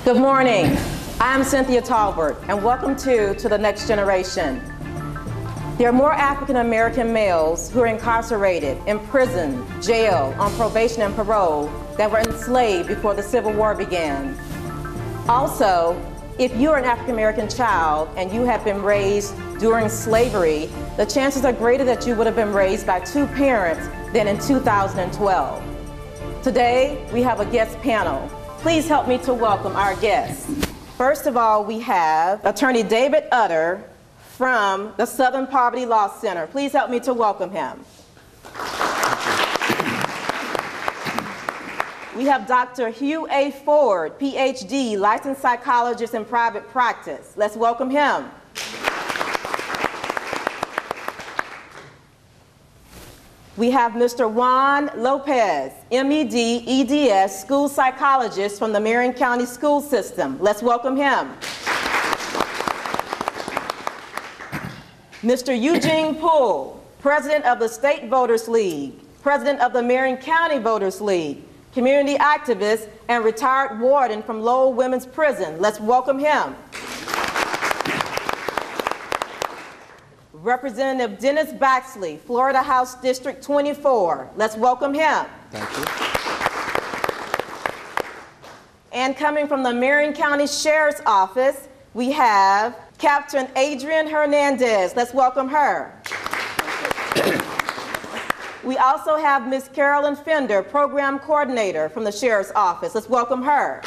Good morning. I'm Cynthia Talbert, and welcome to the Next Generation. There are more African American males who are incarcerated, in prison, jail, on probation and parole than were enslaved before the Civil War began. Also, if you are an African American child and you have been raised during slavery, the chances are greater that you would have been raised by two parents than in 2012. Today, we have a guest panel. Please help me to welcome our guests. First of all, we have Attorney David Utter from the Southern Poverty Law Center. Please help me to welcome him. We have Dr. Hugh A. Ford, PhD, licensed psychologist in private practice. Let's welcome him. We have Mr. Juan Lopez, MED, EDS, school psychologist from the Marion County School System. Let's welcome him. Mr. Eugene Poole, President of the State Voters League, President of the Marion County Voters League, community activist, and retired warden from Lowell Women's Prison. Let's welcome him. Representative Dennis Baxley, Florida House District 24. Let's welcome him. Thank you. And coming from the Marion County Sheriff's Office, we have Captain Adrian Hernandez. Let's welcome her. We also have Ms. Carolyn Fender, Program Coordinator from the Sheriff's Office. Let's welcome her.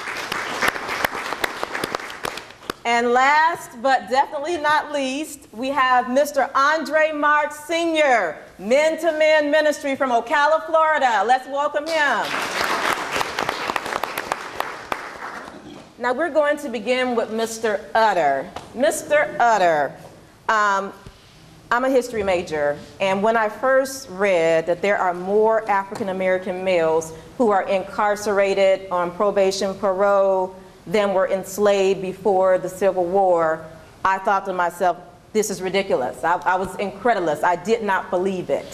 And last but definitely not least, we have Mr. Andre March Sr., Men to Men Ministry from Ocala, Florida. Let's welcome him. Now we're going to begin with Mr. Utter. Mr. Utter, I'm a history major, and when I first read that there are more African American males who are incarcerated on probation, parole, than were enslaved before the Civil War, I thought to myself, this is ridiculous. I was incredulous. I did not believe it.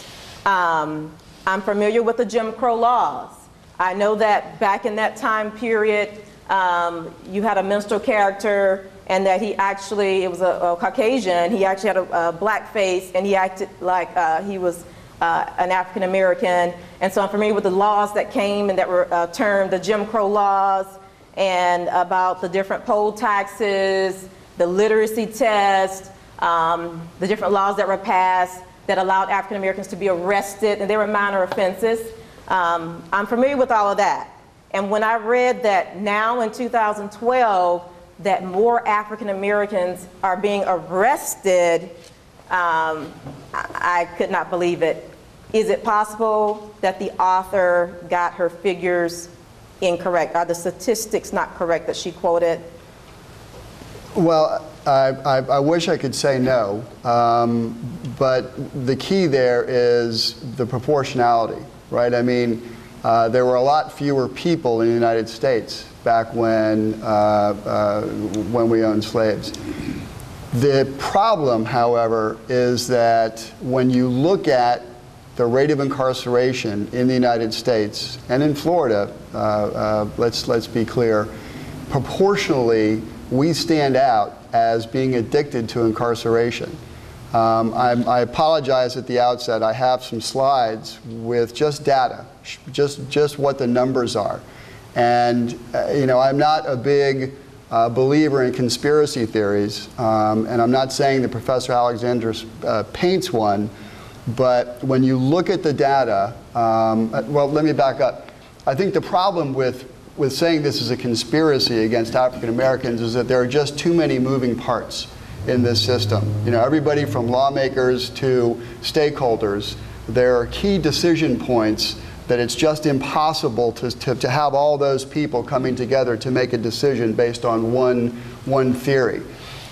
I'm familiar with the Jim Crow laws. I know that back in that time period, you had a minstrel character, and that he actually, it was a Caucasian, he actually had a black face, and he acted like he was an African American. And so I'm familiar with the laws that came and that were termed the Jim Crow laws, and about the different poll taxes, the literacy test, the different laws that were passed that allowed African Americans to be arrested, and they were minor offenses. I'm familiar with all of that. And when I read that now in 2012, that more African Americans are being arrested, I could not believe it. Is it possible that the author got her figures incorrect? Are the statistics not correct that she quoted? Well, I wish I could say no, but the key there is the proportionality, right? I mean, there were a lot fewer people in the United States back when we owned slaves. The problem, however, is that when you look at the rate of incarceration in the United States and in Florida, let's be clear, proportionally we stand out as being addicted to incarceration. I apologize at the outset. I have some slides with just data, just what the numbers are. And you know, I'm not a big believer in conspiracy theories, and I'm not saying that Professor Alexander paints one. But when you look at the data, well, let me back up. I think the problem with saying this is a conspiracy against African Americans is that there are just too many moving parts in this system. You know, everybody from lawmakers to stakeholders, there are key decision points that it's just impossible to have all those people coming together to make a decision based on one theory.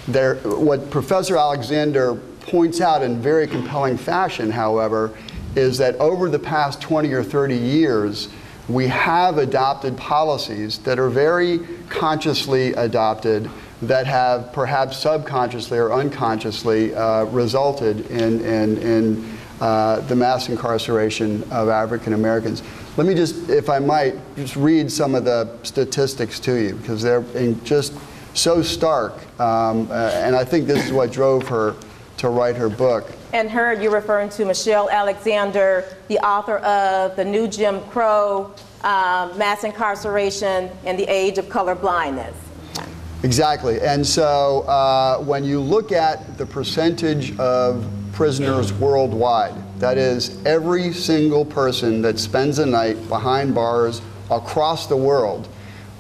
What Professor Alexander points out in very compelling fashion, however, is that over the past 20 or 30 years, we have adopted policies that are very consciously adopted that have perhaps subconsciously or unconsciously resulted in the mass incarceration of African Americans. Let me just, if I might, just read some of the statistics to you, because they're just so stark, and I think this is what drove her to write her book. And her, you're referring to Michelle Alexander, the author of The New Jim Crow, Mass Incarceration in the Age of Color Blindness. Okay. Exactly. And so when you look at the percentage of prisoners worldwide, that is every single person that spends a night behind bars across the world,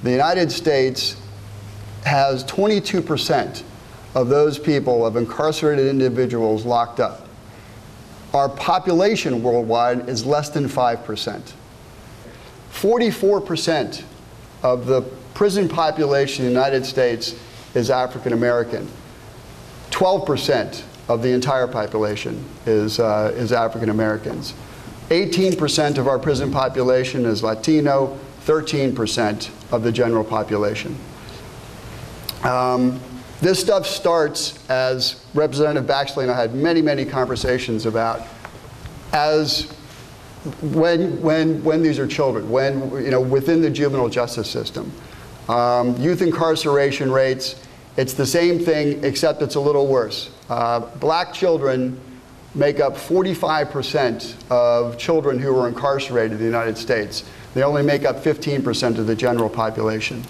the United States has 22% of those people, of incarcerated individuals, locked up. Our population worldwide is less than 5%. 44% of the prison population in the United States is African American. 12% of the entire population is African Americans. 18% of our prison population is Latino, 13% of the general population. This stuff starts, as Representative Baxley and I had many, many conversations about, as when these are children, when, within the juvenile justice system. Youth incarceration rates, it's the same thing except it's a little worse. Black children make up 45% of children who are incarcerated in the United States. They only make up 15% of the general population.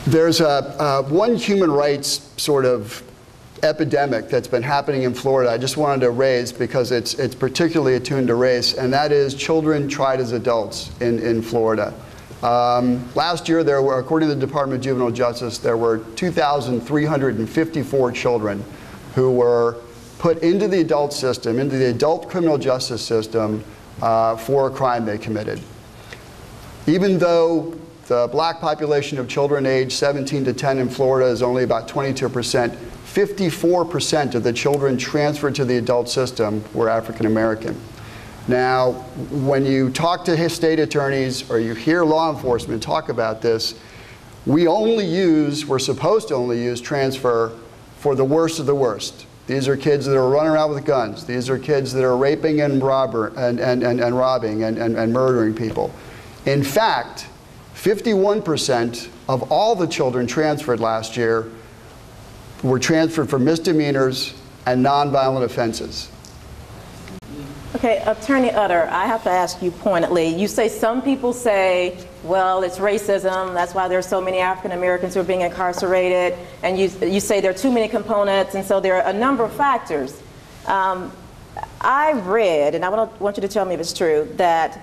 There's one human rights sort of epidemic that's been happening in Florida I just wanted to raise because it's particularly attuned to race, and that is children tried as adults in Florida. Last year, there were, according to the Department of Juvenile Justice, there were 2,354 children who were put into the adult system, into the adult criminal justice system for a crime they committed. Even though the black population of children aged 17 to 10 in Florida is only about 22%, 54% of the children transferred to the adult system were African American. Now, when you talk to state attorneys or you hear law enforcement talk about this, we're supposed to only use transfer for the worst of the worst. These are kids that are running around with guns. These are kids that are raping and robbing and murdering people. In fact, 51% of all the children transferred last year were transferred for misdemeanors and nonviolent offenses. Okay, Attorney Utter, I have to ask you pointedly. You say some people say, well, it's racism, that's why there's so many African Americans who are being incarcerated, and you say there are too many components, and so there are a number of factors. I read, and I want you to tell me if it's true, that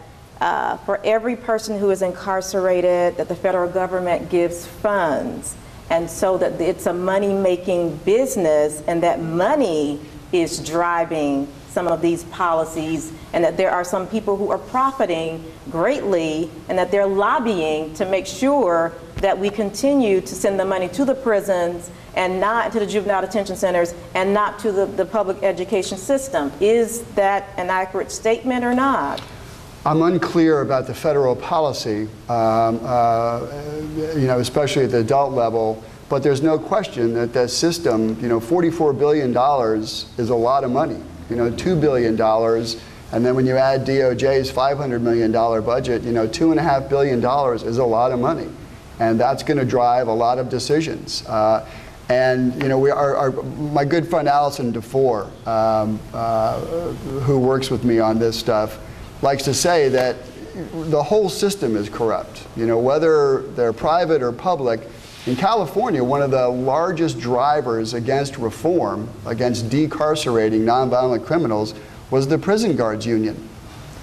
for every person who is incarcerated, that the federal government gives funds, and so that it's a money-making business, and that money is driving some of these policies, and that there are some people who are profiting greatly, and that they're lobbying to make sure that we continue to send the money to the prisons and not to the juvenile detention centers and not to the public education system. Is that an accurate statement or not? I'm unclear about the federal policy, especially at the adult level, but there's no question that that system, $44 billion is a lot of money. $2 billion, and then when you add DOJ's $500 million budget, $2.5 billion is a lot of money, and that's going to drive a lot of decisions. And my good friend Allison DeFore, who works with me on this stuff, likes to say that the whole system is corrupt. Whether they're private or public. In California, one of the largest drivers against reform, against decarcerating nonviolent criminals, was the prison guards union.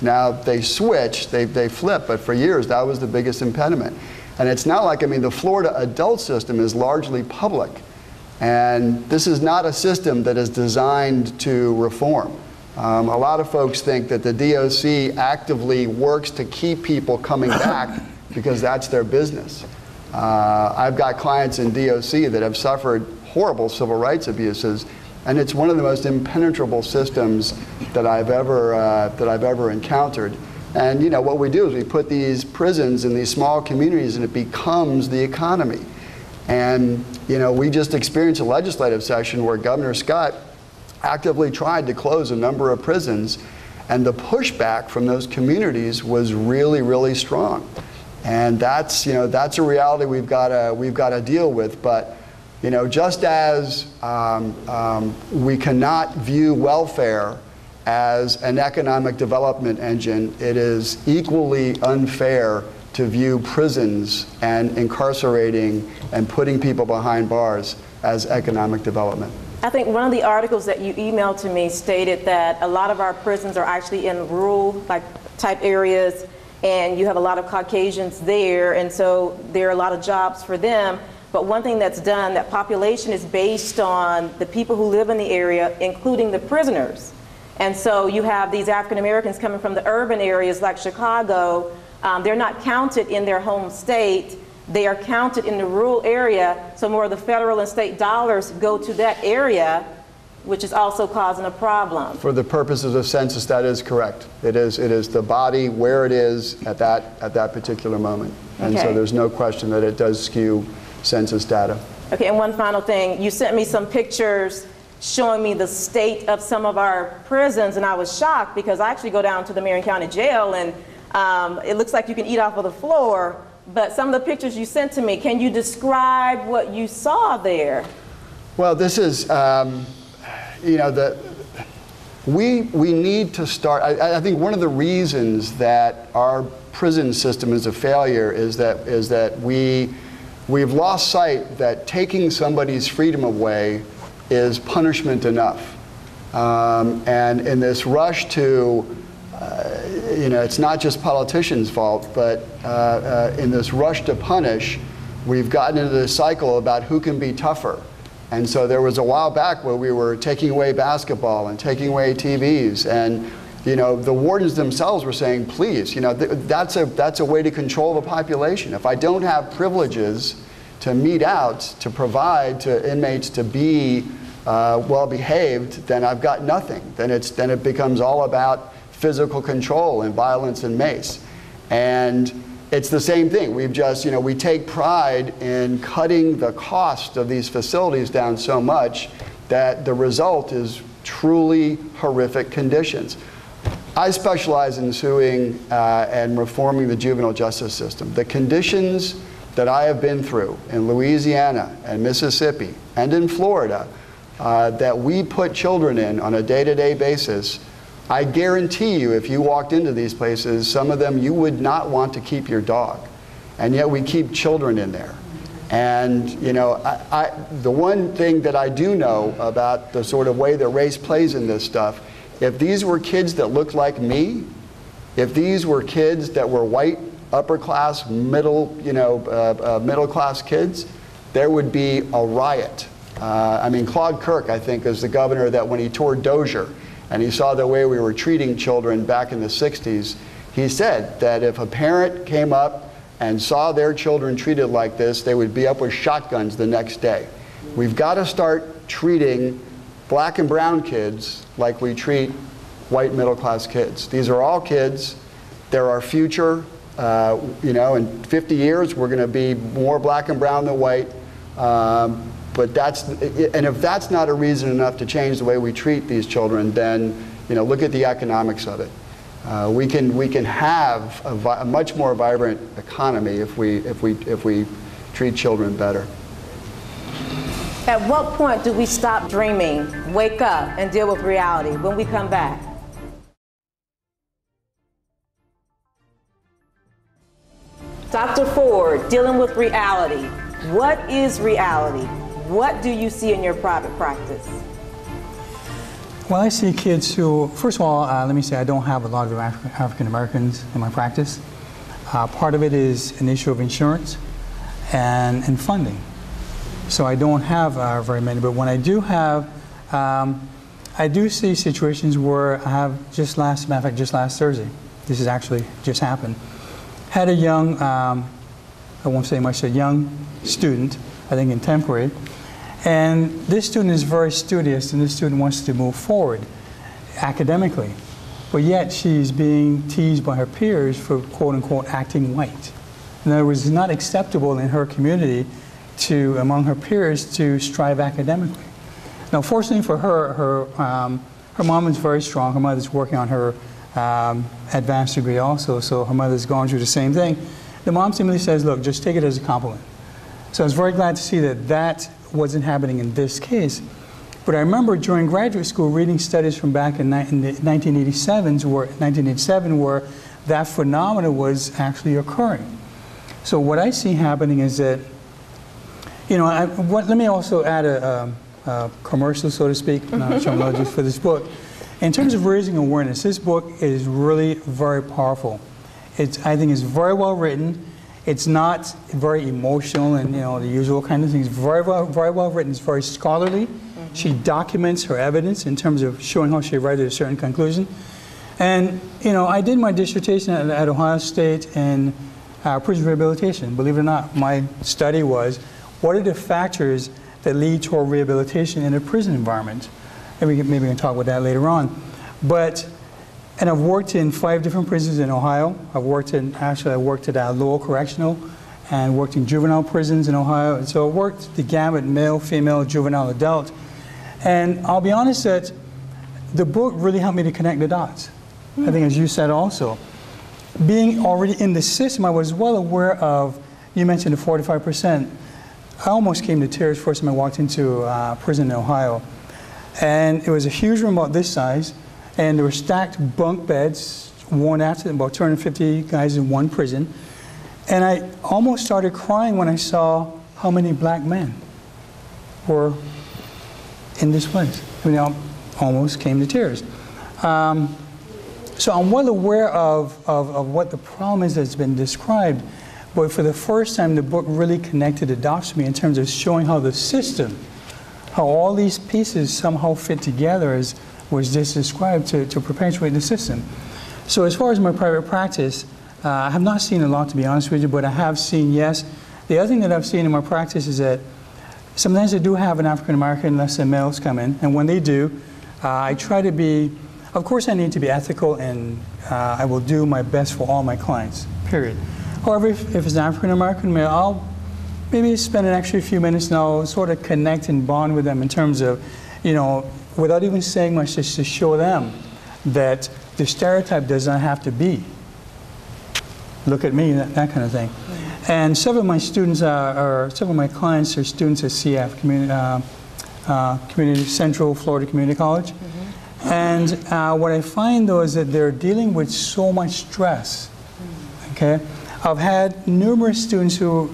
Now, they switched, they flipped, but for years that was the biggest impediment. And it's not like, the Florida adult system is largely public. And this is not a system that is designed to reform. A lot of folks think that the DOC actively works to keep people coming back because that's their business. I've got clients in DOC that have suffered horrible civil rights abuses, and it's one of the most impenetrable systems that I've ever encountered. And what we do is we put these prisons in these small communities, and it becomes the economy. And we just experienced a legislative session where Governor Scott actively tried to close a number of prisons, and the pushback from those communities was really, really strong. And that's, you know, that's a reality we've got to deal with. But, you know, just as we cannot view welfare as an economic development engine, it is equally unfair to view prisons and incarcerating and putting people behind bars as economic development. I think one of the articles that you emailed to me stated that a lot of our prisons are actually in rural type areas, and you have a lot of Caucasians there, and so there are a lot of jobs for them. But one thing that's done, that population is based on the people who live in the area, including the prisoners. And so you have these African Americans coming from the urban areas like Chicago. They're not counted in their home state. They are counted in the rural area, so more of the federal and state dollars go to that area, which is also causing a problem. For the purposes of census, that is correct. It is the body where it is at that particular moment. And so there's no question that it does skew census data. Okay, and one final thing. You sent me some pictures showing me the state of some of our prisons, and I was shocked because I actually go down to the Marion County Jail, and it looks like you can eat off of the floor. But some of the pictures you sent to me, can you describe what you saw there? Well, this is, you know, we need to start. I think one of the reasons that our prison system is a failure is that we've lost sight that taking somebody's freedom away is punishment enough. And in this rush to, you know, it's not just politicians' fault, but in this rush to punish, we've gotten into this cycle about who can be tougher. And so there was a while back where we were taking away basketball and taking away TVs, and you know, the wardens themselves were saying, please, you know, that's a way to control the population. If I don't have privileges to mete out, to provide to inmates to be well behaved, then I've got nothing. Then it becomes all about physical control and violence and mace. And it's the same thing. We've just, you know, we take pride in cutting the cost of these facilities down so much that the result is truly horrific conditions. I specialize in suing and reforming the juvenile justice system. The conditions that I have been through in Louisiana and Mississippi and in Florida that we put children in on a day-to-day basis, I guarantee you, if you walked into these places, some of them you would not want to keep your dog. And yet we keep children in there. And you know, the one thing that I do know about the sort of way that race plays in this stuff, if these were kids that looked like me, if these were kids that were white, upper class, middle class kids, there would be a riot. I mean, Claude Kirk, I think, is the governor that when he toured Dozier, and he saw the way we were treating children back in the 60s, he said that if a parent came up and saw their children treated like this, they would be up with shotguns the next day. We've got to start treating black and brown kids like we treat white middle-class kids. These are all kids. They're our future. You know, in 50 years, we're going to be more black and brown than white. But if that's not a reason enough to change the way we treat these children, then, you know, look at the economics of it. We can have a much more vibrant economy if we treat children better. At what point do we stop dreaming, wake up, and deal with reality? When we come back. Dr. Ford, dealing with reality. What is reality? What do you see in your private practice? Well, I see kids who, first of all, let me say I don't have a lot of African Americans in my practice. Part of it is an issue of insurance and funding. So I don't have very many, but when I do have, I do see situations where I have just last Thursday, this has actually just happened, had a young, I won't say much, a young student, I think in 10th grade, and this student is very studious and this student wants to move forward academically, but yet she's being teased by her peers for quote unquote acting white. In other words, it's not acceptable in her community among her peers to strive academically. Now, fortunately for her, her mom is very strong. Her mother's working on her advanced degree also, so her mother's gone through the same thing. The mom simply says, look, just take it as a compliment. So I was very glad to see that that wasn't happening in this case. But I remember during graduate school reading studies from back in the 1987 where that phenomena was actually occurring. So what I see happening is that, you know, let me also add a commercial, so to speak, for this book. In terms of raising awareness, this book is really very powerful. I think it's very well written. It's not very emotional and, you know, the usual kind of things. Very well written. It's very scholarly. She documents her evidence in terms of showing how she arrived at a certain conclusion. And, you know, I did my dissertation at Ohio State in prison rehabilitation. Believe it or not, my study was, what are the factors that lead toward rehabilitation in a prison environment? And maybe we can talk about that later on. And I've worked in 5 different prisons in Ohio. I worked at Lowell Correctional and worked in juvenile prisons in Ohio. And so I worked the gamut, male, female, juvenile, adult. And I'll be honest that the book really helped me to connect the dots. I think as you said also. Being already in the system, I was well aware of, you mentioned the 45%. I almost came to tears first time I walked into prison in Ohio. And it was a huge room about this size, and there were stacked bunk beds, worn out, about 250 guys in one prison. And I almost started crying when I saw how many black men were in this place. I mean, I almost came to tears. So I'm well aware of what the problem is that's been described, but for the first time the book really connected the dots for me in terms of showing how the system, how all these pieces somehow fit together as was just described to perpetuate the system. So as far as my private practice, I have not seen a lot, to be honest with you, but I have seen, yes. The other thing that I've seen in my practice is that sometimes I do have an African American, less than males come in, and when they do, I try to be, of course I need to be ethical, and I will do my best for all my clients, period. However, if it's an African American male, I'll maybe spend an extra few minutes and I'll sort of connect and bond with them in terms of, you know, without even saying much, just to show them that the stereotype does not have to be. Look at me, that kind of thing. And several of my students several of my clients are students at CF, Community Central Florida Community College. And what I find though is that they're dealing with so much stress. Okay, I've had numerous students who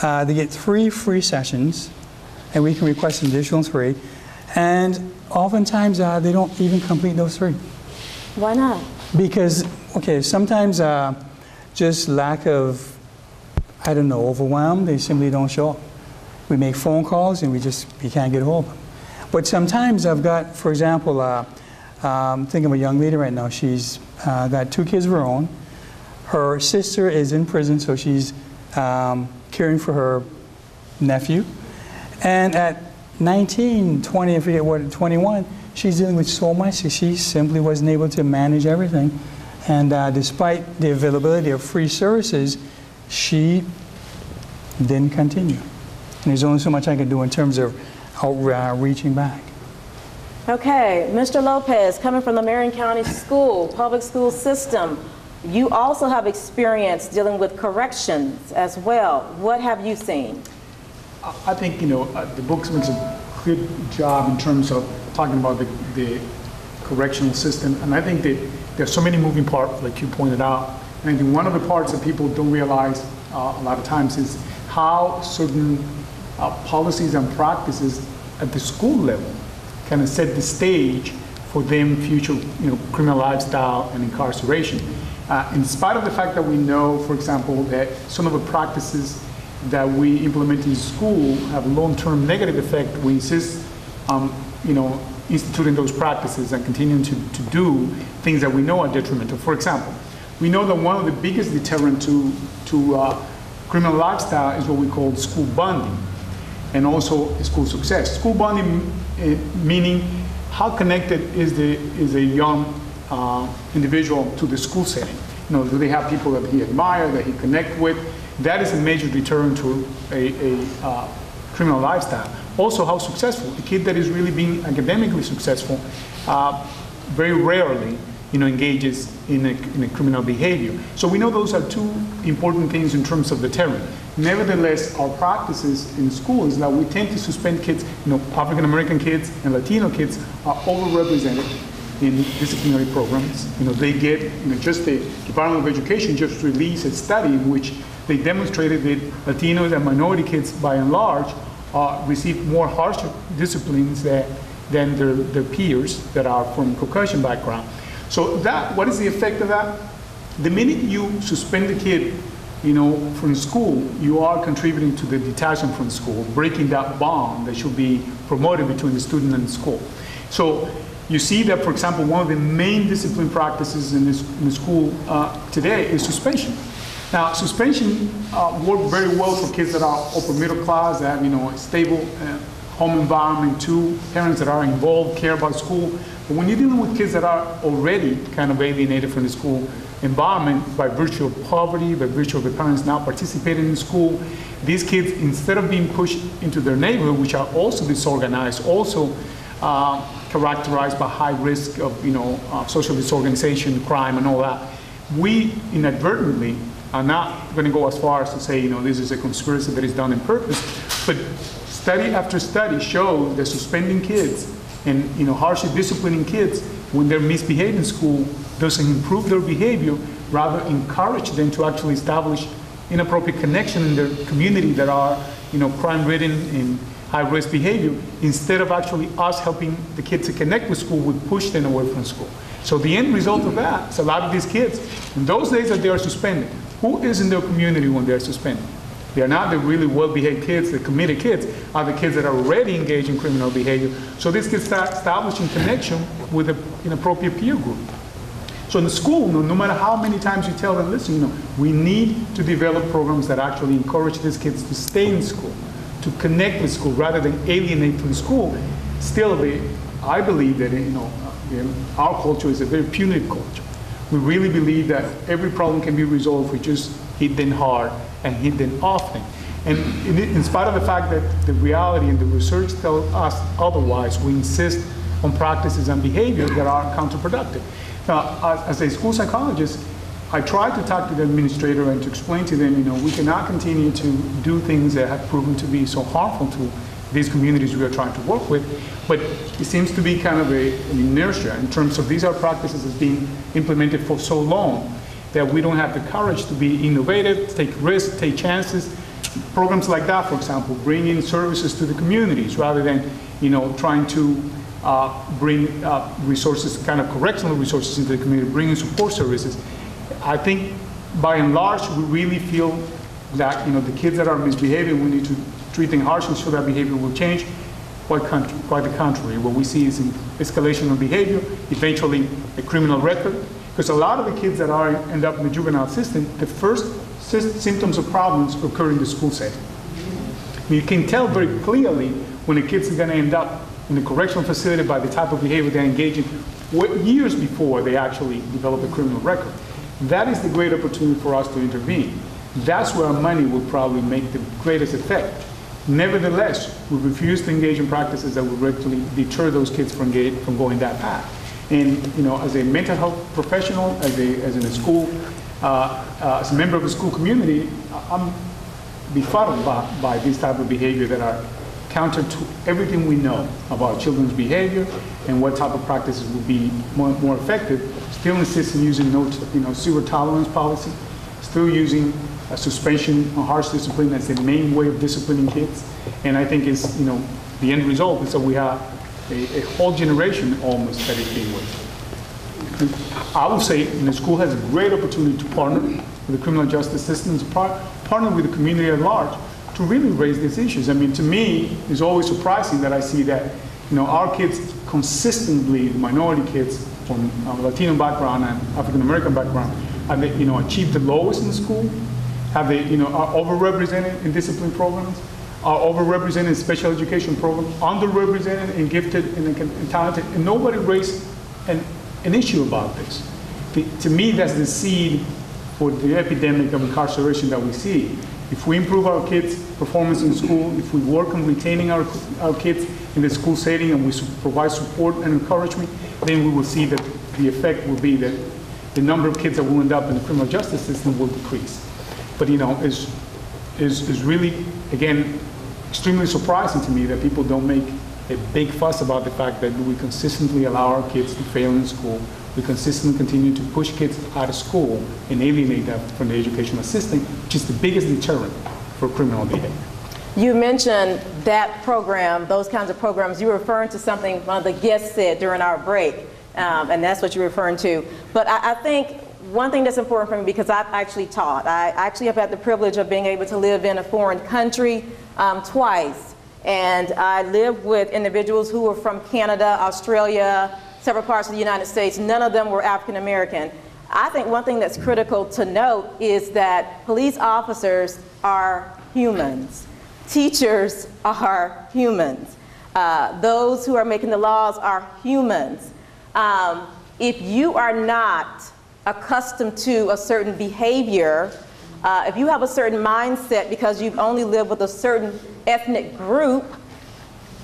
they get 3 free sessions, and we can request an additional 3, and oftentimes they don't even complete those 3. Why not? Because, okay, sometimes just lack of, I don't know, overwhelm, they simply don't show up. We make phone calls and we can't get hold of them. But sometimes I've got, for example, think of a young lady right now. She's got 2 kids of her own. Her sister is in prison, so she's caring for her nephew. And at 19, 20, I forget what, 21, she's dealing with so much that she simply wasn't able to manage everything. And despite the availability of free services, she didn't continue. And there's only so much I can do in terms of reaching back. Okay, Mr. Lopez, coming from the Marion County public school system, you also have experience dealing with corrections as well. What have you seen? I think, you know, the book makes a good job in terms of talking about the correctional system. And I think that there's so many moving parts, like you pointed out. And I think one of the parts that people don't realize a lot of times is how certain policies and practices at the school level kind of set the stage for them future, you know, criminal lifestyle and incarceration. In spite of the fact that we know, for example, that some of the practices that we implement in school have long-term negative effect, we insist on, you know, instituting those practices and continuing to do things that we know are detrimental. For example, we know that one of the biggest deterrent to criminal lifestyle is what we call school bonding, and also school success. School bonding meaning how connected is a young individual to the school setting. You know, do they have people that he admire, that he connect with? That is a major deterrent to a criminal lifestyle. also how successful. A kid that is really being academically successful very rarely engages in a criminal behavior. So we know those are two important things in terms of deterrent. Nevertheless, our practices in school is that we tend to suspend kids, African American kids and Latino kids are overrepresented in disciplinary programs. They get, just the Department of Education just released a study in which they demonstrated that Latinos and minority kids, by and large, receive more harsh disciplines than their peers that are from Caucasian background. So what is the effect of that? The minute you suspend the kid, from school, you are contributing to the detachment from school, breaking that bond that should be promoted between the student and the school. So you see that, for example, one of the main discipline practices in the school today is suspension. Now, suspension works very well for kids that are upper middle class, that have a stable home environment, too, parents that are involved, care about school. But when you're dealing with kids that are already kind of alienated from the school environment by virtue of poverty, by virtue of the parents not participating in school, these kids, instead of being pushed into their neighborhood, which are also disorganized, also characterized by high risk of social disorganization, crime, and all that, we inadvertently are not going to go as far as to say this is a conspiracy that is done on purpose, but study after study shows that suspending kids and harshly disciplining kids when they're misbehaving in school doesn't improve their behavior, rather encourage them to actually establish inappropriate connection in their community that are crime-ridden and high-risk behavior. Instead of actually us helping the kids to connect with school, we push them away from school. So the end result of that is a lot of these kids, in those days that they are suspended, who is in their community when they're suspended? They are not the really well-behaved kids, the committed kids, are the kids that are already engaged in criminal behavior. So these kids start establishing connection with an inappropriate peer group. So in the school, no matter how many times you tell them, listen, we need to develop programs that actually encourage these kids to stay in school, to connect with school, rather than alienate from school. Still, I believe that our culture is a very punitive culture. We really believe that every problem can be resolved if we just hit them hard and hit them often. And in spite of the fact that the reality and the research tell us otherwise, we insist on practices and behaviors that are counterproductive. Now, as a school psychologist, I try to talk to the administrator and to explain to them, we cannot continue to do things that have proven to be so harmful to these communities we are trying to work with. But it seems to be kind of an inertia in terms of these are practices that's being implemented for so long that we don't have the courage to be innovative, take risks, take chances. Programs like that, for example, bring in services to the communities rather than, trying to bring resources, kind of correctional resources into the community, bring in support services. I think, by and large, we really feel that, the kids that are misbehaving, we need to treat them harshly so that behavior will change. Quite the contrary. What we see is an escalation of behavior, eventually a criminal record. Because a lot of the kids that end up in the juvenile system, the first symptoms of problems occur in the school setting. You can tell very clearly when a kid's going to end up in a correctional facility by the type of behavior they're engaging years before they actually develop a criminal record. That is the great opportunity for us to intervene. That's where our money will probably make the greatest effect. Nevertheless, we refuse to engage in practices that will regularly deter those kids from going that path. And as a mental health professional, as a school, as a member of the school community, I'm befuddled by this type of behavior that are counter to everything we know about children's behavior and what type of practices would be more effective. Still insist on using zero tolerance policy, still using suspension or harsh discipline as the main way of disciplining kids. And I think the end result is that we have a whole generation almost that is being wasted. I would say the school has a great opportunity to partner with the criminal justice system, to partner with the community at large to really raise these issues. I mean, to me, it's always surprising that I see that our kids consistently, minority kids from Latino background and African American background, have achieved the lowest in the school, are overrepresented in discipline programs, are overrepresented in special education programs, underrepresented and gifted and talented, and nobody raised an issue about this. To me, that's the seed for the epidemic of incarceration that we see. If we improve our kids' performance in school, if we work on retaining our kids in the school setting and we provide support and encouragement, then we will see that the effect will be that the number of kids that will end up in the criminal justice system will decrease. But is really, again, extremely surprising to me that people don't make a big fuss about the fact that we consistently allow our kids to fail in school. We consistently continue to push kids out of school and alienate them from the educational system, which is the biggest deterrent for criminal behavior. You mentioned that program, those kinds of programs. You were referring to something one of the guests said during our break, and that's what you're referring to. But I think one thing that's important for me, because I've actually taught. I actually have had the privilege of being able to live in a foreign country twice. And I lived with individuals who were from Canada, Australia, several parts of the United States. None of them were African American. I think one thing that's critical to note is that police officers are humans. Teachers are humans. Those who are making the laws are humans. If you are not accustomed to a certain behavior, if you have a certain mindset because you've only lived with a certain ethnic group,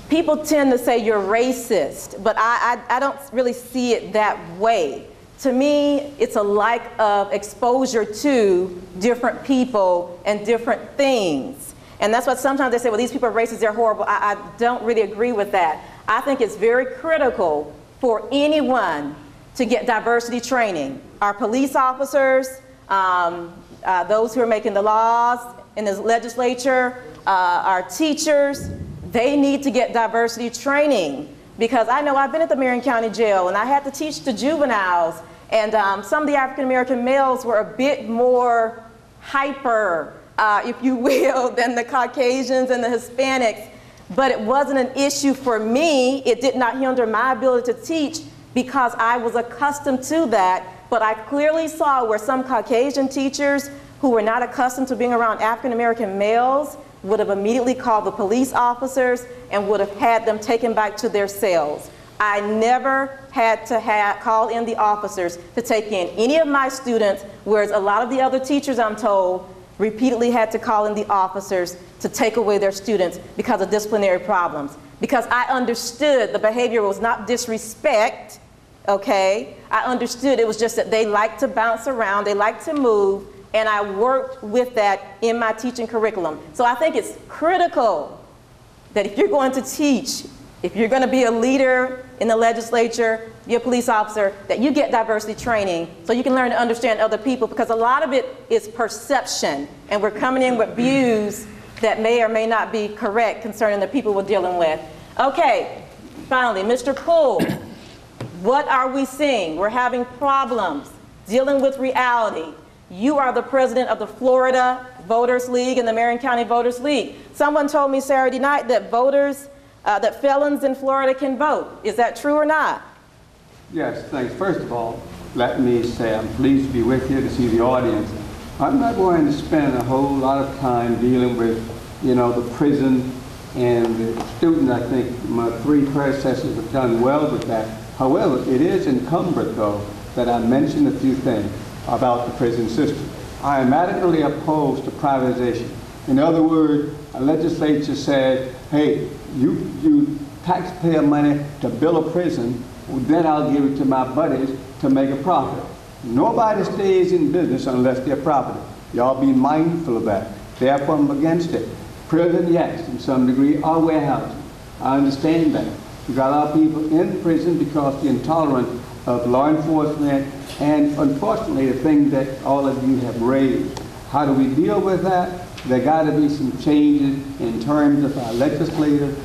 people tend to say you're racist, but I don't really see it that way. To me, it's a lack of exposure to different people and different things. And that's why sometimes they say, well, these people are racist, they're horrible. I don't really agree with that. I think it's very critical for anyone to get diversity training. Our police officers, those who are making the laws in the legislature, our teachers, they need to get diversity training. Because I know I've been at the Marion County Jail and I had to teach the juveniles, and some of the African American males were a bit more hyper, if you will, than the Caucasians and the Hispanics. But it wasn't an issue for me. It did not hinder my ability to teach because I was accustomed to that. But I clearly saw where some Caucasian teachers who were not accustomed to being around African American males would have immediately called the police officers and would have had them taken back to their cells. I never had to call in the officers to take in any of my students, whereas a lot of the other teachers, I'm told, repeatedly had to call in the officers to take away their students because of disciplinary problems. Because I understood the behavior was not disrespect, okay? I understood it was just that they like to bounce around, they like to move, and I worked with that in my teaching curriculum. So I think it's critical that if you're going to teach, if you're going to be a leader in the legislature, be a police officer, that you get diversity training so you can learn to understand other people, because a lot of it is perception, and we're coming in with views that may or may not be correct concerning the people we're dealing with. Okay, finally, Mr. Poole, what are we seeing? We're having problems dealing with reality. You are the president of the Florida Voters League and the Marion County Voters League. Someone told me Saturday night that that felons in Florida can vote. Is that true or not? Yes, thanks. First of all, let me say I'm pleased to be with you, to see the audience. I'm not going to spend a whole lot of time dealing with, the prison and the student. I think my three predecessors have done well with that. However, it is incumbent, though, that I mention a few things about the prison system. I am adamantly opposed to privatization. In other words, a legislature said, hey, you taxpayer money to build a prison, well, then I'll give it to my buddies to make a profit. Nobody stays in business unless they're profitable. Y'all be mindful of that. Therefore, I'm against it. Prison, yes, in some degree, or warehousing. I understand that. You got a lot of people in prison because they're intolerant of law enforcement and, unfortunately, the thing that all of you have raised. How do we deal with that? There got to be some changes in terms of our legislative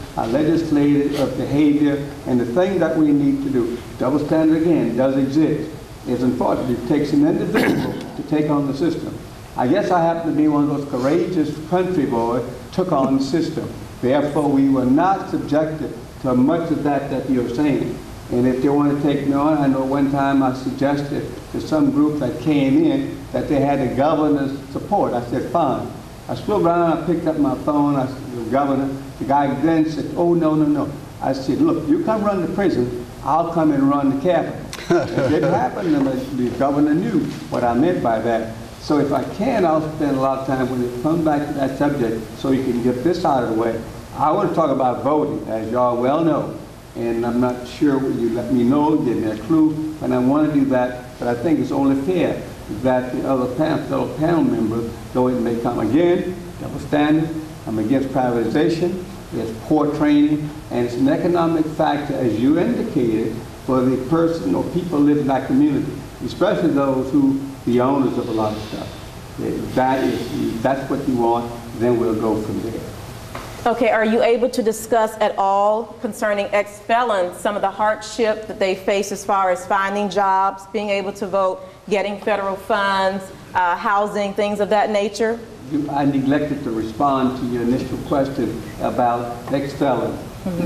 behavior, and the thing that we need to do. Double standard, again, does exist. It's unfortunate. It takes an individual to take on the system. I guess I happen to be one of those courageous country boys took on the system. Therefore, we were not subjected to much of that you're saying. And if they want to take me on, I know one time I suggested to some group that came in that they had the governor's support. I said, fine. I slowed down, I picked up my phone, I said, the governor, the guy then said, oh, no. I said, look, you come run the prison, I'll come and run the Capitol. It didn't happen, and the governor knew what I meant by that. So if I can, I'll spend a lot of time when it comes back to that subject so you can get this out of the way. I want to talk about voting, as y'all well know. And I'm not sure what you let me know, give me a clue, and I want to do that, but I think it's only fair that the other fellow panel members go ahead and they come again, double standard. I'm against privatization, it's poor training, and it's an economic factor, as you indicated, for the person or people living in that community, especially those who the owners of a lot of stuff. If that's what you want, then we'll go from there. Okay, are you able to discuss at all concerning ex-felons some of the hardship that they face as far as finding jobs, being able to vote, getting federal funds, housing, things of that nature? I neglected to respond to your initial question about ex-felons.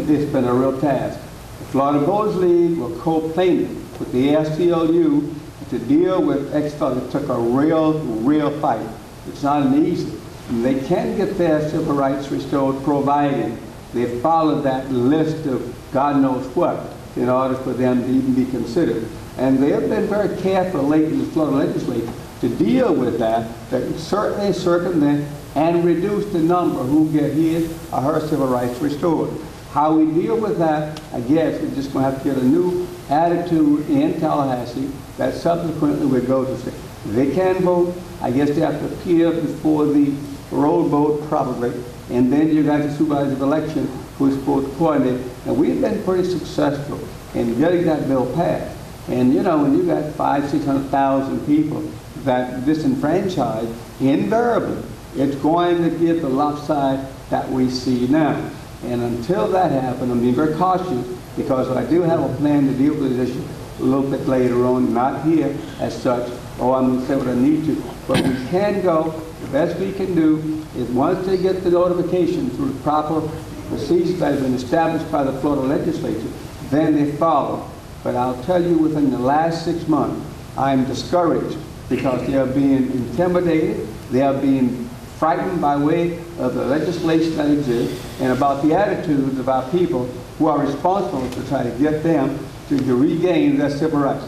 It's been a real task. The Florida Voters League were co-plaintiff with the AFL-CIO to deal with ex-felons. It took a real fight. It's not an easy. And they can get their civil rights restored provided they follow that list of God knows what in order for them to even be considered. And they have been very careful lately in the Florida legislature to deal with that certainly circumvent and reduce the number who get his or her civil rights restored. How we deal with that, I guess, we're just going to have to get a new attitude in Tallahassee that subsequently would go to say, they can vote, I guess they have to appear before the roll vote probably, and then you got the supervisor of election who is supposed to coordinate. And we've been pretty successful in getting that bill passed. And you know, when you got 500,000–600,000 people that disenfranchised, invariably, it's going to give the lopside that we see now. And until that happens, I'm being very cautious because I do have a plan to deal with this issue a little bit later on, not here as such, or I'm going to say what I need to. But we can go. The best we can do is once they get the notification through the proper procedures that have been established by the Florida legislature, then they follow. But I'll tell you, within the last 6 months, I'm discouraged because they are being intimidated, they are being frightened by way of the legislation that exists and about the attitudes of our people who are responsible to try to get them to regain their civil rights.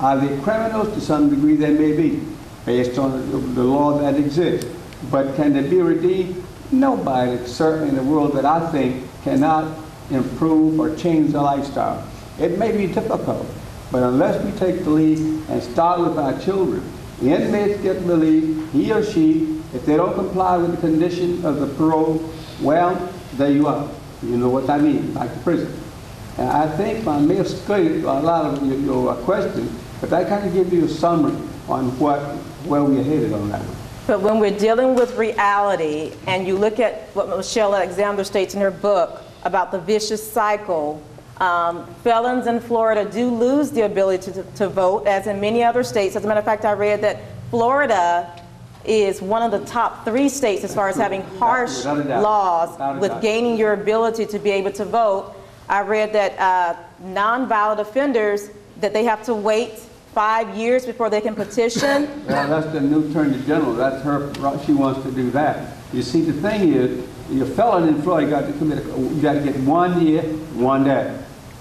Are they criminals? To some degree they may be, based on the law that exists. But can they be redeemed? Nobody, certainly in the world that I think, cannot improve or change their lifestyle. It may be difficult, but unless we take the lead and start with our children, the inmates get relieved, he or she, if they don't comply with the condition of the parole, well, there you are. You know what I mean, back to prison. And I think I may have skirted a lot of your questions, but that kind of gives you a summary on where we're headed on that one. But when we're dealing with reality, and you look at what Michelle Alexander states in her book about the vicious cycle, felons in Florida do lose the ability to vote, as in many other states. As a matter of fact, I read that Florida is one of the top 3 states as far as having harsh laws with gaining your ability to be able to vote. I read that nonviolent offenders, that they have to wait 5 years before they can petition. Well, that's the new Attorney General. That's her. She wants to do that. You see, the thing is, you're a felon in Florida, you got to get 1 year, 1 day.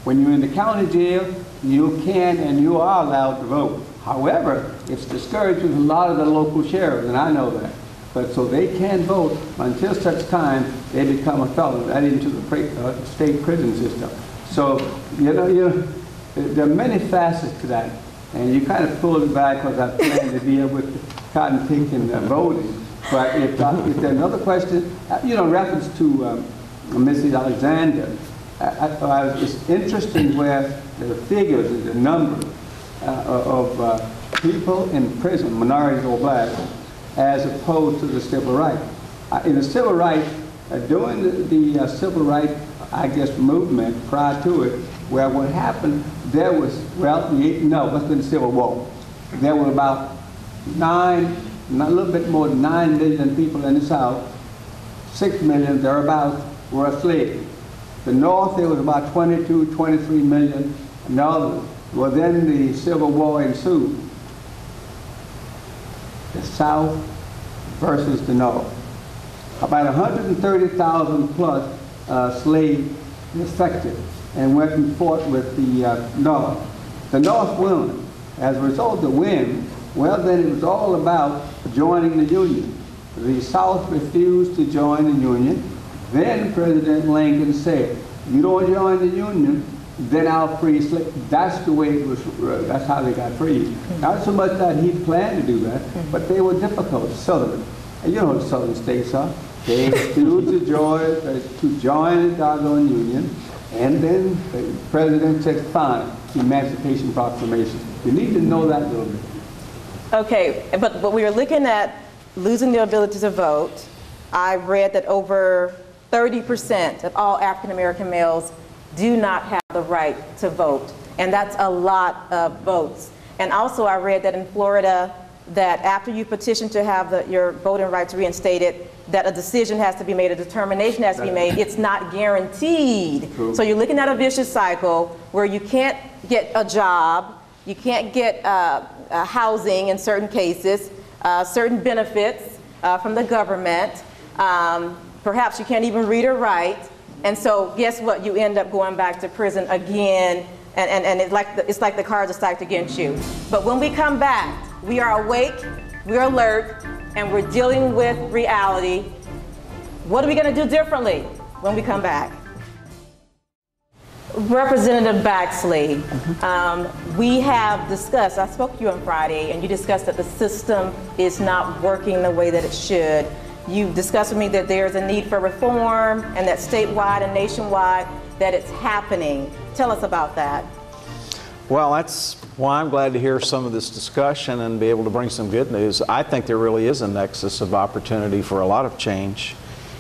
When you're in the county jail, you can and you are allowed to vote. However, it's discouraged with a lot of the local sheriffs, and I know that. But so they can vote until such time they become a felon, that into the state prison system. So, you know, there are many facets to that. And you kind of pulled it back because I planned to deal with cotton picking and voting. But if there's another question, you know, in reference to Mrs. Alexander, I thought it's interesting where the figures and the number of people in prison, minorities or black, as opposed to the civil rights. In the civil rights, during the civil rights, I guess, movement prior to it, where what happened, there was, well, no, what's been the Civil War. There were about a little bit more than 9 million people in the South, 6 million thereabouts were slaves. The North, there was about 22, 23 million, and others. Well, then the Civil War ensued. The South versus the North. About 130,000 plus slaves affected and went and fought with the North. The North won. As a result of the win, Well, then it was all about joining the Union. The South refused to join the Union. Then President Lincoln said, you don't join the Union, then I'll free slaves. That's the way it was, that's how they got freed. Not so much that he planned to do that, but they were difficult, Southern. And you know what the Southern states are. They refused to join the doggone Union, and then the President said, fine, Emancipation Proclamation. You need to know that a little bit. Okay, but we were looking at losing the ability to vote. I read that over 30% of all African American males do not have the right to vote, and that's a lot of votes. And also I read that in Florida, that after you petition to have your voting rights reinstated, that a decision has to be made, a determination has to be made. It's not guaranteed. True. So you're looking at a vicious cycle where you can't get a job, you can't get housing in certain cases, certain benefits from the government. Perhaps you can't even read or write. And so guess what? You end up going back to prison again, and it's like the cards are stacked against you. But when we come back, we are awake, we're alert, and we're dealing with reality. What are we going to do differently when we come back? Representative Baxley, we have discussed, I spoke to you on Friday, and you discussed that the system is not working the way that it should. You discussed with me that there's a need for reform, and that statewide and nationwide, that it's happening. Tell us about that. Well, that's why I'm glad to hear some of this discussion and be able to bring some good news. I think there really is a nexus of opportunity for a lot of change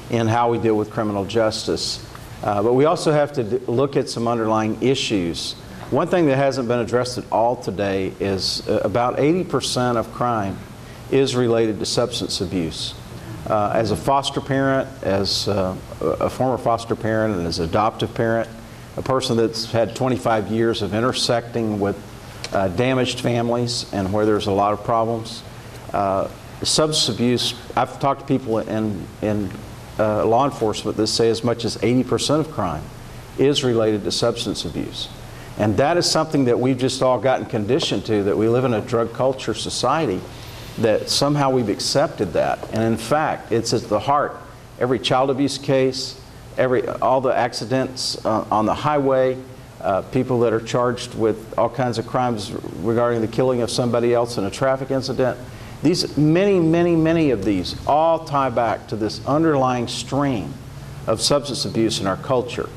in how we deal with criminal justice. But we also have to look at some underlying issues. One thing that hasn't been addressed at all today is about 80% of crime is related to substance abuse. As a foster parent, as a former foster parent, and as an adoptive parent, a person that's had 25 years of intersecting with damaged families and where there's a lot of problems. Substance abuse, I've talked to people in law enforcement that say as much as 80% of crime is related to substance abuse. And that is something that we've just all gotten conditioned to, that we live in a drug culture society, that somehow we've accepted that. And in fact, it's at the heart. Every child abuse case, all the accidents on the highway, people that are charged with all kinds of crimes regarding the killing of somebody else in a traffic incident. These many of these all tie back to this underlying stream of substance abuse in our culture.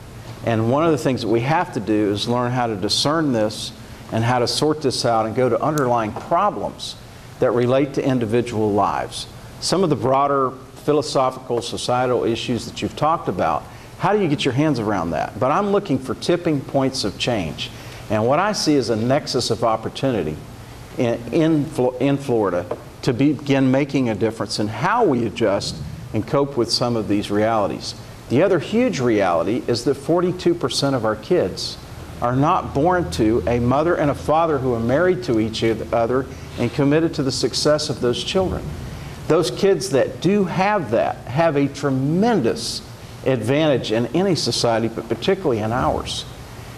And one of the things that we have to do is learn how to discern this and how to sort this out and go to underlying problems that relate to individual lives. Some of the broader philosophical, societal issues that you've talked about, how do you get your hands around that? But I'm looking for tipping points of change. And what I see is a nexus of opportunity in Florida to begin making a difference in how we adjust and cope with some of these realities. The other huge reality is that 42% of our kids are not born to a mother and a father who are married to each other and committed to the success of those children. Those kids that do have that have a tremendous advantage in any society, but particularly in ours.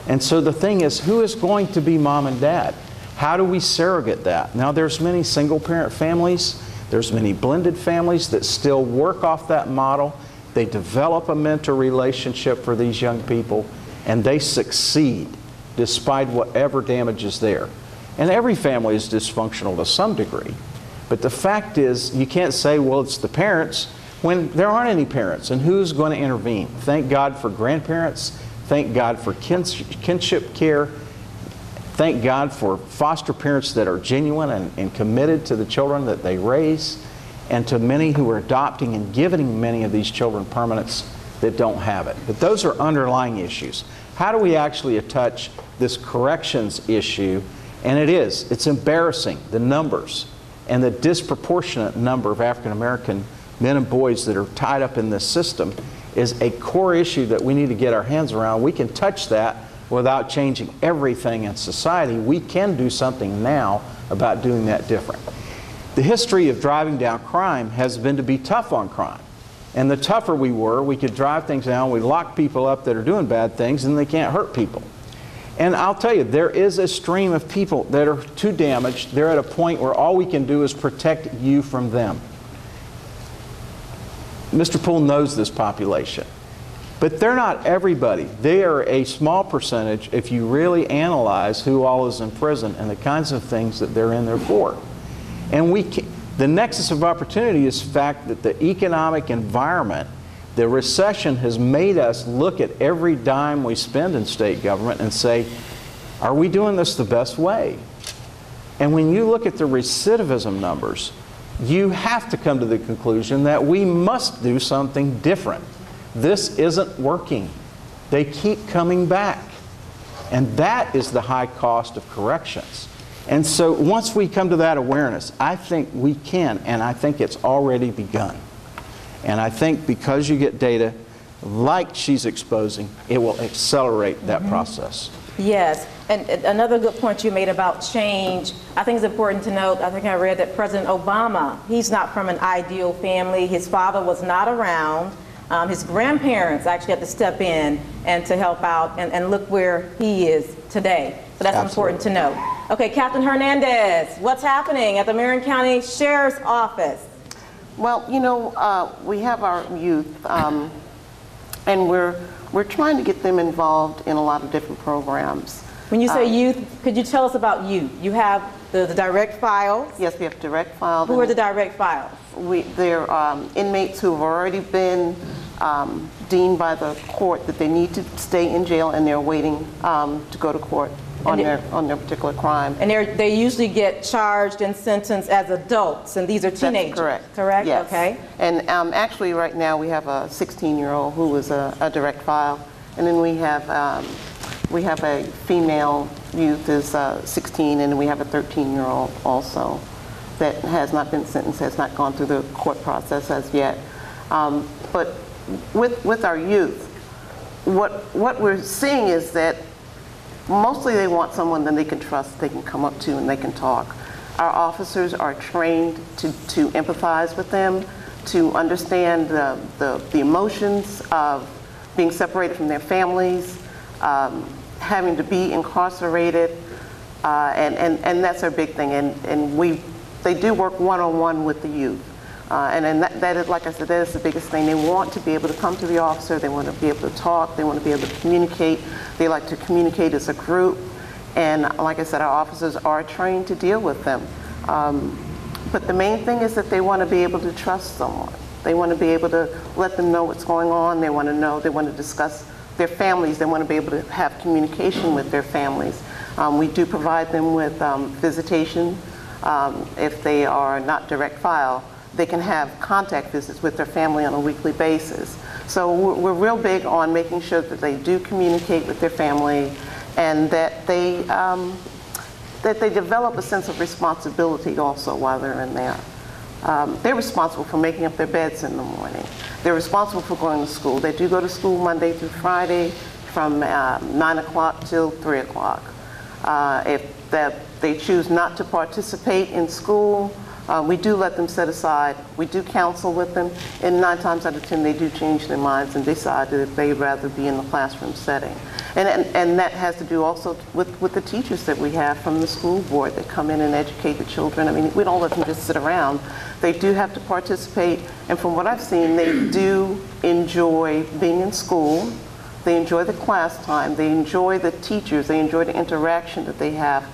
And so the thing is, who is going to be mom and dad? How do we surrogate that? Now, there's many single parent families, there's many blended families that still work off that model. They develop a mentor relationship for these young people, and they succeed despite whatever damage is there. And every family is dysfunctional to some degree. But the fact is, you can't say, well, it's the parents, when there aren't any parents. And who's going to intervene? Thank God for grandparents. Thank God for kinship care. Thank God for foster parents that are genuine and committed to the children that they raise, and to many who are adopting and giving many of these children permanence that don't have it. But those are underlying issues. How do we actually touch this corrections issue? And it's embarrassing, the numbers and the disproportionate number of African American men and boys that are tied up in this system is a core issue that we need to get our hands around. We can touch that without changing everything in society. We can do something now about doing that different. The history of driving down crime has been to be tough on crime. And the tougher we were, we could drive things down, we lock people up that are doing bad things, and they can't hurt people. And I'll tell you, there is a stream of people that are too damaged. They're at a point where all we can do is protect you from them. Mr. Poole knows this population. But they're not everybody. They are a small percentage if you really analyze who all is in prison and the kinds of things that they're in there for. And the nexus of opportunity is the fact that the economic environment, the recession has made us look at every dime we spend in state government and say, are we doing this the best way? And when you look at the recidivism numbers, you have to come to the conclusion that we must do something different. This isn't working. They keep coming back. And that is the high cost of corrections. And so once we come to that awareness, I think we can, and I think it's already begun. And I think because you get data like she's exposing, it will accelerate that process. Yes, and another good point you made about change, I think it's important to note, I think I read that President Obama, he's not from an ideal family. His father was not around. His grandparents actually had to step in and to help out, and look where he is today. So that's important to know. Okay, Captain Hernandez, what's happening at the Marion County Sheriff's Office? Well, you know, we have our youth, and we're trying to get them involved in a lot of different programs. When you say youth, could you tell us about youth? You have the direct files? Yes, we have direct files. Who are the direct files? They're inmates who have already been deemed by the court that they need to stay in jail, and they're waiting to go to court on their particular crime. And they usually get charged and sentenced as adults, and these are teenagers. That's correct. Correct? Yes. Okay. And actually right now we have a 16-year-old who is a direct file, and then we have a female youth is 16, and we have a 13-year-old also that has not been sentenced, has not gone through the court process as yet. But with our youth, what we're seeing is that mostly they want someone that they can trust, they can come up to, and they can talk. Our officers are trained to empathize with them, to understand the emotions of being separated from their families, having to be incarcerated, and that's our big thing. And they do work one-on-one with the youth. And that is, like I said, that is the biggest thing. They want to be able to come to the officer, they want to be able to talk, they want to be able to communicate. They like to communicate as a group. And like I said, our officers are trained to deal with them. But the main thing is that they want to be able to trust someone. They want to be able to let them know what's going on. They want to know, they want to discuss their families. They want to be able to have communication with their families. We do provide them with visitation. If they are not direct file, they can have contact visits with their family on a weekly basis. So we're real big on making sure that they do communicate with their family, and that they develop a sense of responsibility also while they're in there. They're responsible for making up their beds in the morning. They're responsible for going to school. They do go to school Monday through Friday from 9 o'clock till 3 o'clock. If they choose not to participate in school, we do let them set aside. We do counsel with them, and 9 times out of 10 they do change their minds and decide that they'd rather be in the classroom setting. And that has to do also with the teachers that we have from the school board that come in and educate the children. I mean, we don't let them just sit around. They do have to participate, and from what I've seen, they do enjoy being in school. They enjoy the class time. They enjoy the teachers. They enjoy the interaction that they have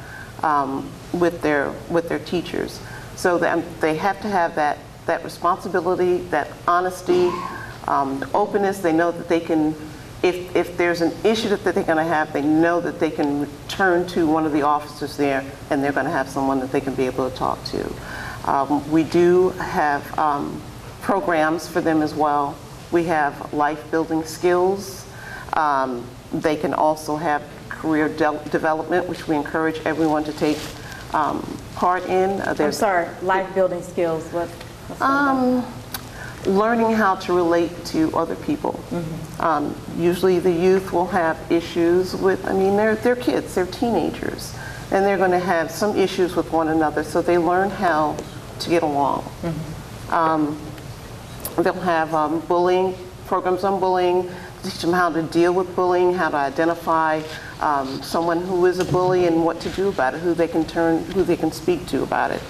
with their teachers. So they have to have that responsibility, that honesty, the openness. They know that they can, if there's an issue that they're going to have, they know that they can turn to one of the officers there, and they're going to have someone that they can be able to talk to. We do have programs for them as well. We have life building skills. They can also have career development, which we encourage everyone to take part in. I'm sorry, life building skills. What's learning how to relate to other people. Mm-hmm. Usually the youth will have issues with, I mean, they're kids, they're teenagers, and they're going to have some issues with one another, so they learn how to get along. Mm-hmm. They'll have bullying, programs on bullying. teach them how to deal with bullying, how to identify someone who is a bully and what to do about it, who they can speak to about it.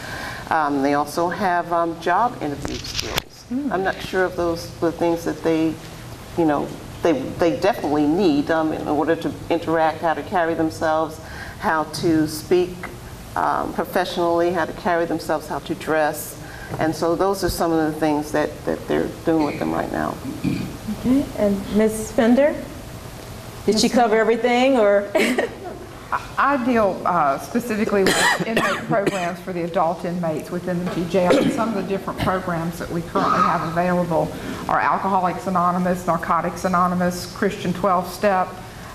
They also have job interview skills. I'm not sure if those were things that they definitely need in order to interact, how to carry themselves, how to speak professionally, how to carry themselves, how to dress. And so those are some of the things that they're doing with them right now. Okay, and Ms. Fender? Did she cover everything, or? I deal specifically with inmate programs for the adult inmates within the G jail. And some of the different programs that we currently have available are Alcoholics Anonymous, Narcotics Anonymous, Christian 12-Step,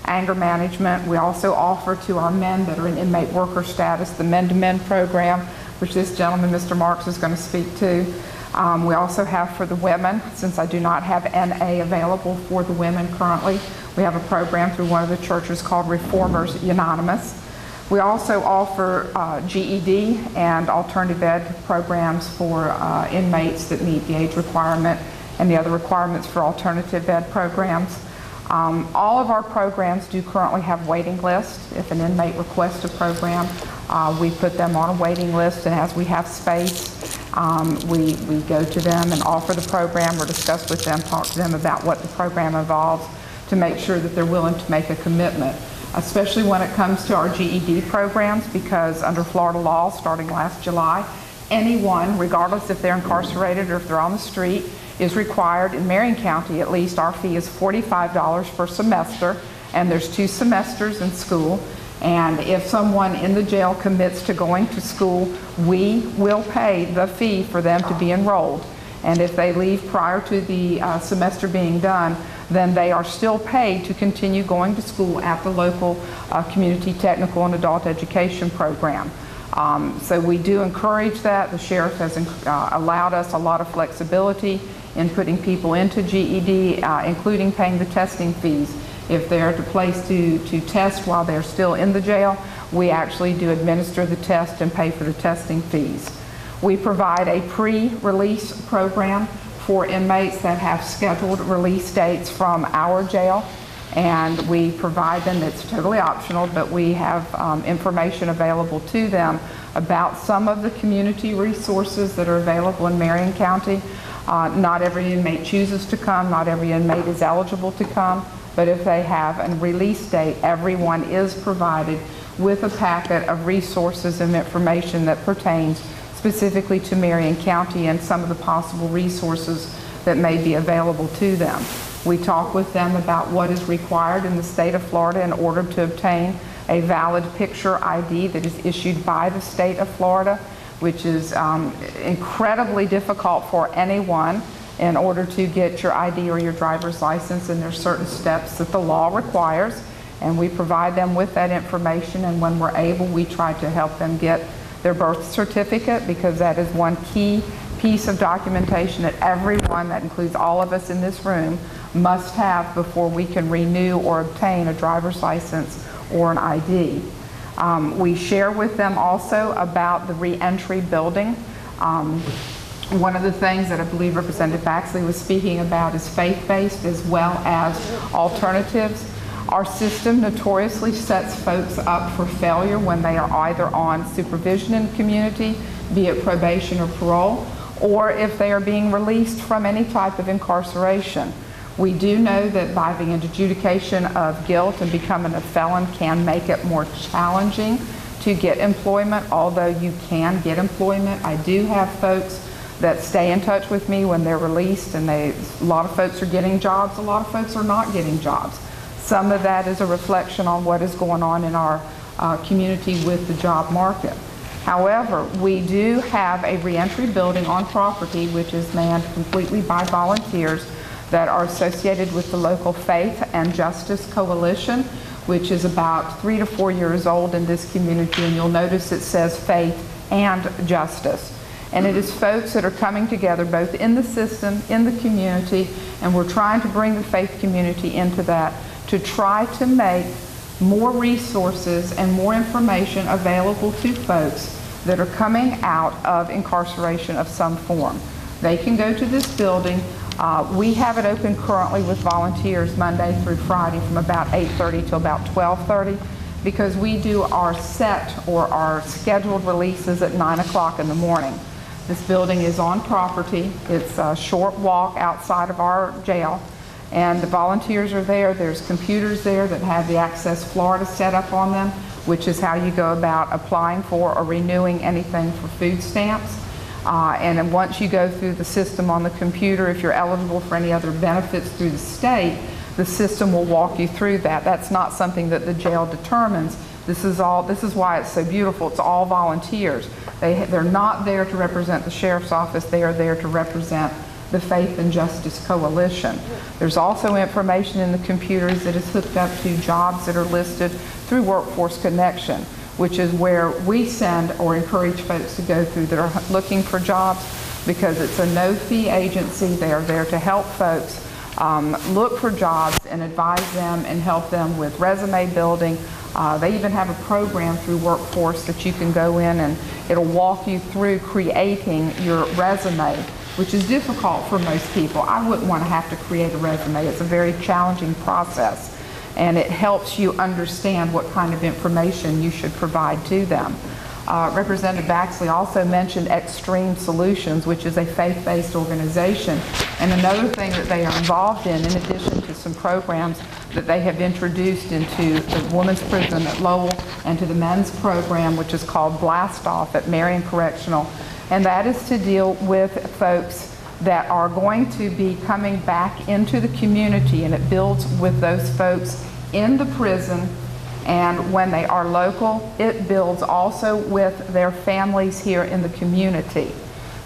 anger management. We also offer to our men that are in inmate worker status the Men to Men program, which this gentleman, Mr. Marks, is going to speak to. We also have for the women, since I do not have NA available for the women currently, we have a program through one of the churches called Reformers Unanimous. We also offer GED and alternative ed programs for inmates that meet the age requirement and the other requirements for alternative ed programs. All of our programs do currently have waiting lists. If an inmate requests a program, we put them on a waiting list, and as we have space, we go to them and offer the program or discuss with them, talk to them about what the program involves to make sure that they're willing to make a commitment, especially when it comes to our GED programs, because under Florida law, starting last July, anyone, regardless if they're incarcerated or if they're on the street, is required in Marion County, at least our fee is $45 per semester, and there's 2 semesters in school. And if someone in the jail commits to going to school, we will pay the fee for them to be enrolled. And if they leave prior to the semester being done, then they are still paid to continue going to school at the local community technical and adult education program. So we do encourage that. The sheriff has allowed us a lot of flexibility in putting people into GED, including paying the testing fees. If they're at a place to test while they're still in the jail, we actually do administer the test and pay for the testing fees. We provide a pre-release program for inmates that have scheduled release dates from our jail, and we provide them. It's totally optional, but we have information available to them about some of the community resources that are available in Marion County. Not every inmate chooses to come, not every inmate is eligible to come, but if they have a release date, everyone is provided with a packet of resources and information that pertains specifically to Marion County and some of the possible resources that may be available to them. We talk with them about what is required in the state of Florida in order to obtain a valid picture ID that is issued by the state of Florida, which is incredibly difficult for anyone in order to get your ID or your driver's license, and there's certain steps that the law requires, and we provide them with that information, and when we're able, we try to help them get their birth certificate, because that is one key piece of documentation that everyone, that includes all of us in this room, must have before we can renew or obtain a driver's license or an ID. We share with them also about the reentry building. One of the things that I believe Representative Baxley was speaking about is faith-based as well as alternatives. Our system notoriously sets folks up for failure when they are either on supervision in the community, be it probation or parole, or if they are being released from any type of incarceration. We do know that by the adjudication of guilt and becoming a felon can make it more challenging to get employment, although you can get employment. I do have folks that stay in touch with me when they're released, and a lot of folks are getting jobs, a lot of folks are not getting jobs. Some of that is a reflection on what is going on in our community with the job market. However, we do have a reentry building on property which is manned completely by volunteers that are associated with the local Faith and Justice Coalition, which is about 3 to 4 years old in this community, and you'll notice it says Faith and Justice. And it is folks that are coming together both in the system, in the community, and we're trying to bring the faith community into that to try to make more resources and more information available to folks that are coming out of incarceration of some form. They can go to this building, We have it open currently with volunteers Monday through Friday from about 8:30 till about 12:30, because we do our set or our scheduled releases at 9 o'clock in the morning. This building is on property. It's a short walk outside of our jail, and the volunteers are there. There's computers there that have the Access Florida set up on them, which is how you go about applying for or renewing anything for food stamps. And then once you go through the system on the computer, if you're eligible for any other benefits through the state, the system will walk you through that. That's not something that the jail determines. This is why it's so beautiful. It's all volunteers. They're not there to represent the sheriff's office. They are there to represent the Faith and Justice Coalition. There's also information in the computers that is hooked up to jobs that are listed through Workforce Connection, which is where we send or encourage folks to go through that are looking for jobs, because it's a no-fee agency. They are there to help folks look for jobs and advise them and help them with resume building. They even have a program through Workforce that you can go in and it'll walk you through creating your resume, which is difficult for most people. I wouldn't want to have to create a resume. It's a very challenging process, and it helps you understand what kind of information you should provide to them. Representative Baxley also mentioned Extreme Solutions, which is a faith-based organization. And another thing that they are involved in addition to some programs that they have introduced into the women's prison at Lowell and to the men's program, which is called Blast Off at Marion Correctional. And that is to deal with folks that are going to be coming back into the community, and it builds with those folks in the prison. And when they are local, it builds also with their families here in the community.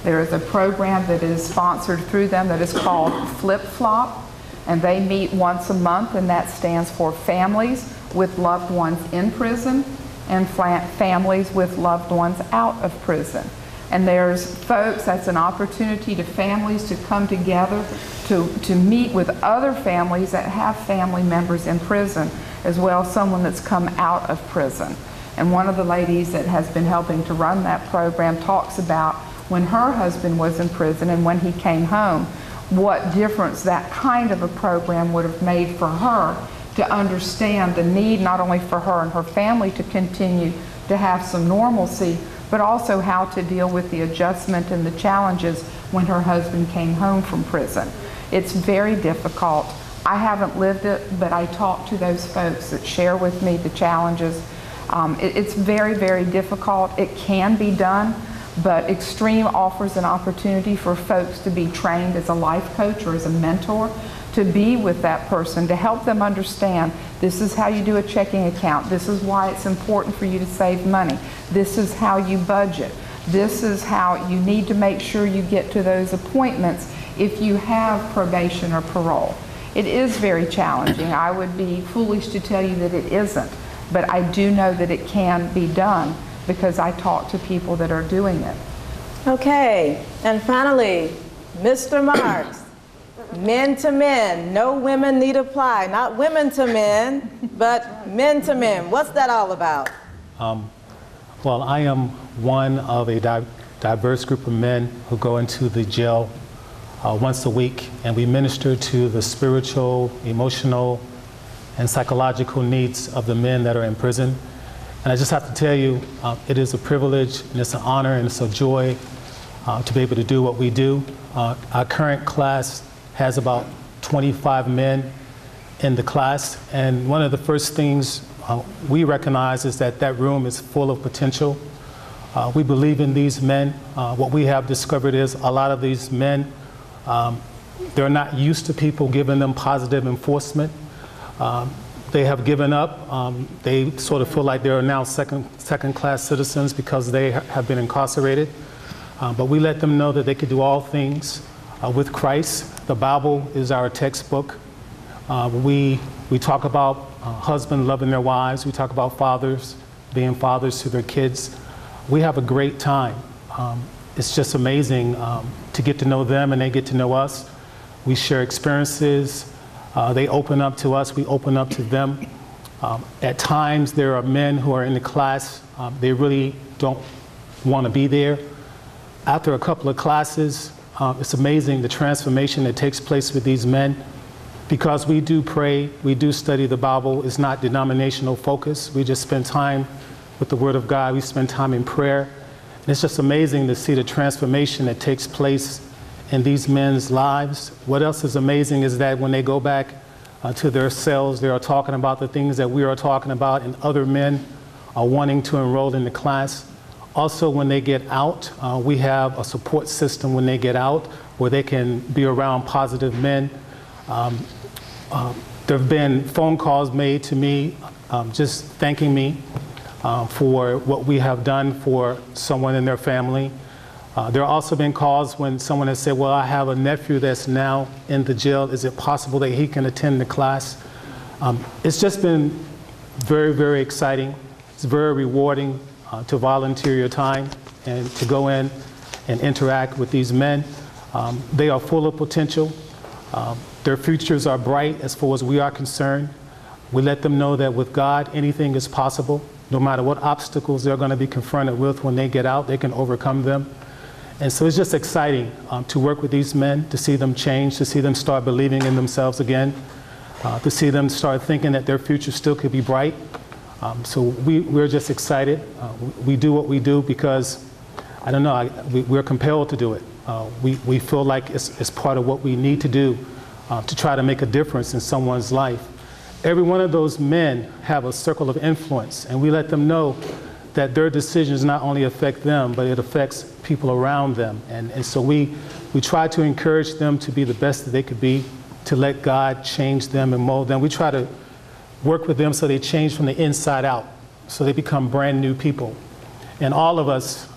There is a program that is sponsored through them that is called Flip Flop, and they meet once a month, and that stands for Families with Loved Ones in Prison and Families with Loved Ones out of prison. And there's folks, that's an opportunity to families to come together to meet with other families that have family members in prison, as well as someone that's come out of prison. And one of the ladies that has been helping to run that program talks about when her husband was in prison and when he came home, what difference that kind of a program would have made for her to understand the need not only for her and her family to continue to have some normalcy, but also how to deal with the adjustment and the challenges when her husband came home from prison. It's very difficult. I haven't lived it, but I talk to those folks that share with me the challenges. It's very, very difficult. It can be done, but Extreme offers an opportunity for folks to be trained as a life coach or as a mentor, to be with that person, to help them understand this is how you do a checking account, this is why it's important for you to save money, this is how you budget, this is how you need to make sure you get to those appointments if you have probation or parole. It is very challenging. I would be foolish to tell you that it isn't, but I do know that it can be done because I talk to people that are doing it. Okay, and finally, Mr. Marks, men to men, no women need apply. Not women to men, but men to men. What's that all about? Well, I am one of a diverse group of men who go into the jail once a week, and we minister to the spiritual, emotional, and psychological needs of the men that are in prison. And I just have to tell you, it is a privilege, and it's an honor, and it's a joy to be able to do what we do. Our current class has about 25 men in the class, and one of the first things we recognize is that that room is full of potential. We believe in these men. What we have discovered is a lot of these men, they're not used to people giving them positive enforcement. They have given up. They sort of feel like they're now second-class citizens because they have been incarcerated. But we let them know that they could do all things with Christ. The Bible is our textbook. We talk about husbands loving their wives. We talk about fathers being fathers to their kids. We have a great time. It's just amazing to get to know them and they get to know us. We share experiences. They open up to us. We open up to them. At times, there are men who are in the class. They really don't want to be there. After a couple of classes, It's amazing the transformation that takes place with these men. Because we do pray, we do study the Bible. It's not denominational focus. We just spend time with the Word of God. We spend time in prayer. And it's just amazing to see the transformation that takes place in these men's lives. What else is amazing is that when they go back to their cells, they are talking about the things that we are talking about, and other men are wanting to enroll in the class. Also, when they get out, we have a support system when they get out where they can be around positive men. There have been phone calls made to me just thanking me for what we have done for someone in their family. There have also been calls when someone has said, well, I have a nephew that's now in the jail. Is it possible that he can attend the class? It's just been very, very exciting. It's very rewarding to volunteer your time and to go in and interact with these men. They are full of potential. Their futures are bright as far as we are concerned. We let them know that with God, anything is possible. No matter what obstacles they're going to be confronted with when they get out, they can overcome them. And so it's just exciting to work with these men, to see them change, to see them start believing in themselves again, to see them start thinking that their future still could be bright. So we're just excited. We do what we do because, I don't know, we're compelled to do it. We feel like it's part of what we need to do to try to make a difference in someone's life. Every one of those men have a circle of influence, and we let them know that their decisions not only affect them, but it affects people around them. And so we try to encourage them to be the best that they could be, to let God change them and mold them. We try to work with them so they change from the inside out, so they become brand new people. And all of us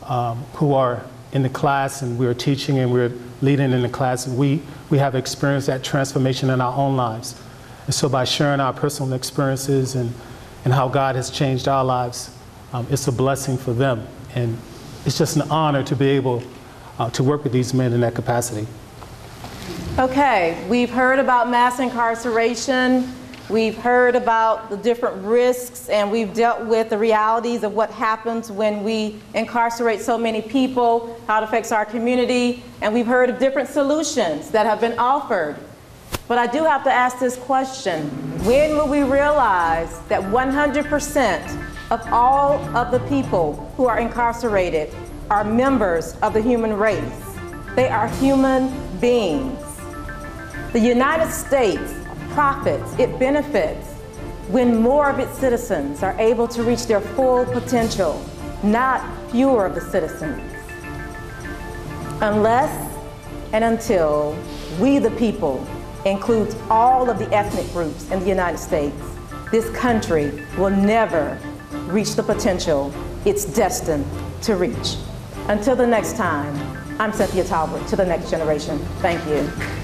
who are in the class and we're teaching and we're leading in the class, we have experienced that transformation in our own lives. And so by sharing our personal experiences and how God has changed our lives, it's a blessing for them. And it's just an honor to be able to work with these men in that capacity. Okay, we've heard about mass incarceration. We've heard about the different risks, and we've dealt with the realities of what happens when we incarcerate so many people, how it affects our community, and we've heard of different solutions that have been offered. But I do have to ask this question: when will we realize that 100% of all of the people who are incarcerated are members of the human race? They are human beings. The United States profits, it benefits when more of its citizens are able to reach their full potential, not fewer of the citizens. Unless and until we, the people, includes all of the ethnic groups in the United States, this country will never reach the potential it's destined to reach. Until the next time, I'm Cynthia Talbert, to the next generation. Thank you.